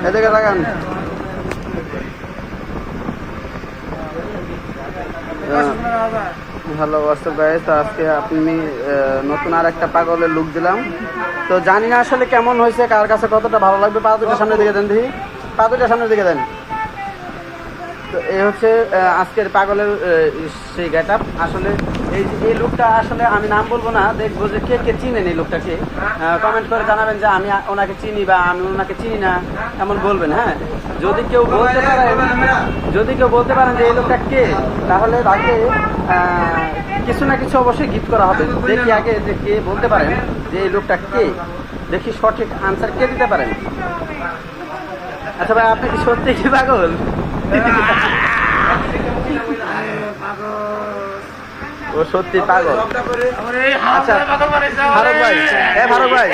এদিকে লাগান। Hello WhatsApp guys, তো আজকে আপনি নতুন আর একটা পাগলের লুক দিলাম। তো জানি না আসলে কেমন হয়েছে, কার কাছে কতটা ভালো লাগবে। পা দুটো সামনের দিকে দেন, দেখি পা দুটো সামনের দিকে দেন। তো এই হচ্ছে আজকের পাগলের সেই গেট আপ। আসলে এই লুকটা আসলে আমি নাম বলবো না, দেখবো যে কে কে চিনেন এই লুকটাকে। কমেন্ট করে জানাবেন যে আমি ওনাকে চিনি বা আমি ওনাকে চিনি না, এমন বলবেন। হ্যাঁ, যদি কেউ বলতে পারেন যে এই লোকটা কে, তাহলে তাকে কিছু না কিছু অবশ্যই গিফট করা হবে। দেখি আগে যে কে বলতে পারেন যে এই লোকটা কে, দেখি সঠিক আনসার কে দিতে পারেন। আচ্ছা ভাই, আপনি কি সত্যি কি পাগল? ও সত্যি পাগল। আচ্ছা ফারুক ভাই, ফারুক ভাই